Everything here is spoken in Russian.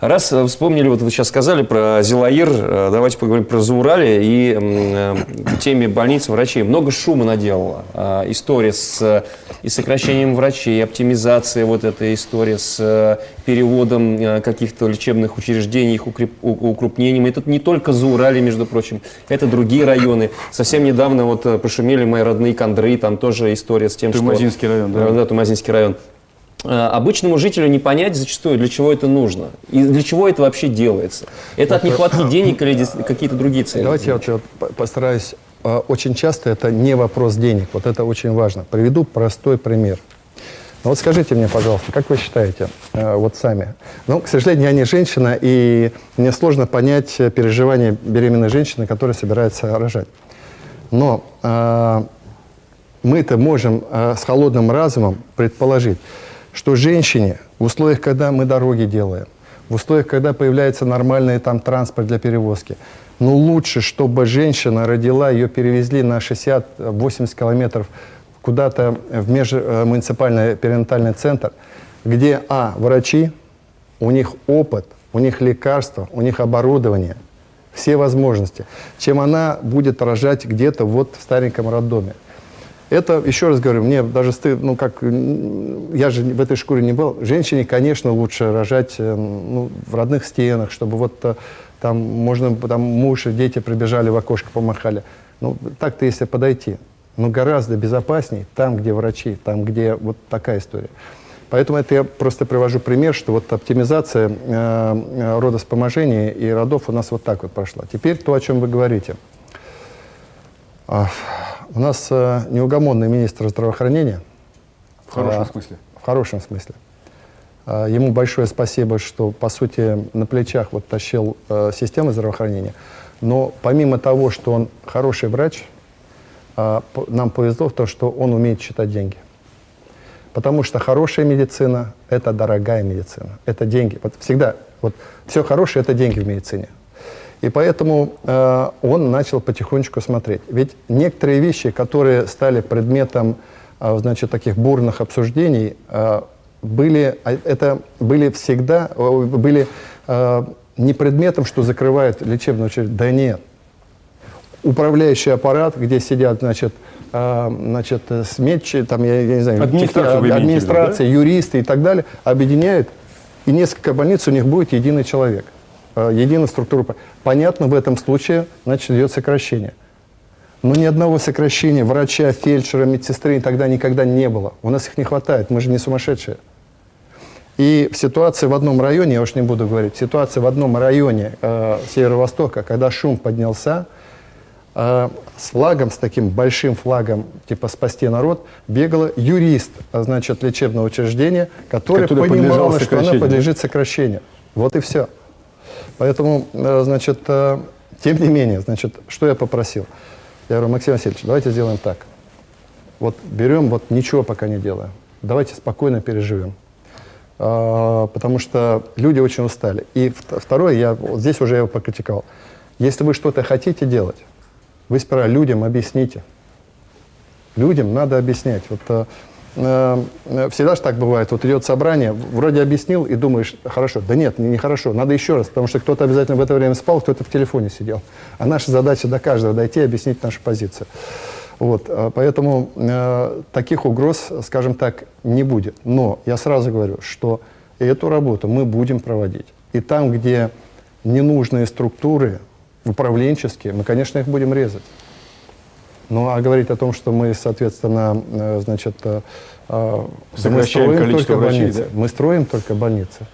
Раз вспомнили, вот вы сейчас сказали про Зилаир, давайте поговорим про Зауралье и в теме больниц, врачей. Много шума наделала история с и сокращением врачей, и оптимизация, вот эта история с переводом каких-то лечебных учреждений, их укрупнением. Это не только Зауралье, между прочим, это другие районы. Совсем недавно вот пошумели мои родные Кандры, там тоже история с тем, Тумазинский район, да? Да, Тумазинский район. Обычному жителю не понять зачастую, для чего это нужно и для чего это вообще делается. Это от нехватки денег или какие-то другие цели? Давайте я вот постараюсь. Очень часто это не вопрос денег. Вот это очень важно. Приведу простой пример. Ну вот скажите мне, пожалуйста, как вы считаете, вот сами? Ну, к сожалению, я не женщина, и мне сложно понять переживания беременной женщины, которая собирается рожать. Но мы-то можем с холодным разумом предположить, что женщине в условиях, когда мы дороги делаем, в условиях, когда появляется нормальный там транспорт для перевозки, ну лучше, чтобы женщина родила, ее перевезли на 60-80 километров куда-то в межмуниципальный перинатальный центр, где, врачи, у них опыт, у них лекарства, у них оборудование, все возможности, чем она будет рожать где-то вот в стареньком роддоме. Это, еще раз говорю, мне даже стыдно, ну как, я же в этой шкуре не был. Женщине, конечно, лучше рожать в родных стенах, чтобы вот там можно, там муж и дети прибежали в окошко, помахали. Ну, так-то если подойти. Но гораздо безопаснее там, где врачи, там, где вот такая история. Поэтому это я просто привожу пример, что вот оптимизация родовспоможения и родов у нас вот так вот прошла. Теперь то, о чем вы говорите. У нас неугомонный министр здравоохранения. В хорошем смысле? В хорошем смысле. Ему большое спасибо, что, по сути, на плечах вот тащил систему здравоохранения. Но помимо того, что он хороший врач, нам повезло в том, что он умеет считать деньги. Потому что хорошая медицина – это дорогая медицина. Это деньги. Вот всегда, вот все хорошее – это деньги в медицине. И поэтому он начал потихонечку смотреть. Ведь некоторые вещи, которые стали предметом, значит, таких бурных обсуждений, были всегда не предметом, что закрывает лечебное учреждение. Да нет. Управляющий аппарат, где сидят, значит, сметчи, там, я не знаю, администрация, юристы и так далее, объединяют, и несколько больниц у них будет единый человек. Единая структура. Понятно, в этом случае, значит, идет сокращение. Но ни одного сокращения врача, фельдшера, медсестры тогда никогда не было. У нас их не хватает, мы же не сумасшедшие. И в ситуации в одном районе, я уж не буду говорить, ситуация в одном районе Северо-Востока, когда шум поднялся, с флагом, с таким большим флагом, типа «Спасти народ», бегала юрист, значит, лечебного учреждения, который понимал, что она подлежит сокращению. Вот и все. Поэтому, значит, тем не менее, значит, что я попросил? Я говорю: Максим Васильевич, давайте сделаем так. Вот берем, вот ничего пока не делаем. Давайте спокойно переживем. Потому что люди очень устали. И второе, вот здесь уже я его покритиковал. Если вы что-то хотите делать, вы сперва людям объясните. Людям надо объяснять. Вот, всегда же так бывает. Вот идет собрание, вроде объяснил и думаешь: хорошо. Да нет, не хорошо, надо еще раз, потому что кто-то обязательно в это время спал, кто-то в телефоне сидел. А наша задача до каждого дойти и объяснить нашу позицию. Вот, поэтому таких угроз, скажем так, не будет. Но я сразу говорю, что эту работу мы будем проводить. И там, где ненужные структуры управленческие, мы, конечно, их будем резать. Ну, а говорить о том, что мы, соответственно, значит, мы строим только больницы. Мы строим только больницы.